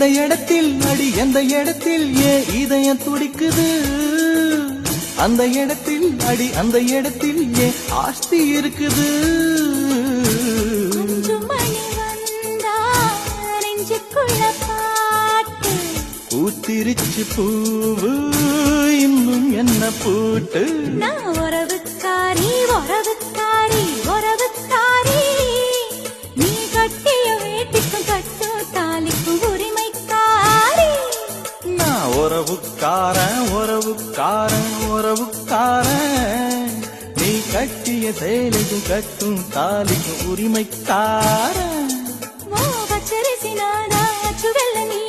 எந்த இடத்தில் அடி எந்த இடத்தில் ஏன் இதயம் துடிக்குது அந்த இடத்தில் அடி அந்த இடத்தில் ஏன் ஆஸ்தி இருக்குது பூத்திருச்சு பூவு இன்னும் என்ன பூட்டு நான் உறவுக்காரி உறவுக்காரி உறவுக்காரி நீ கட்டிய வேட்டிக்கும் கட்டும் தாலிக்கும் உரிமைக்காரி நான் உறவுக்காரன் உறவுக்காரன் உறவுக்காரன் நீ கட்டிய சேலைக்கும் கட்டும் தாலிக்கும் உரிமைக்காரன் பச்சரிசி நாதா சுவெல்ல நீ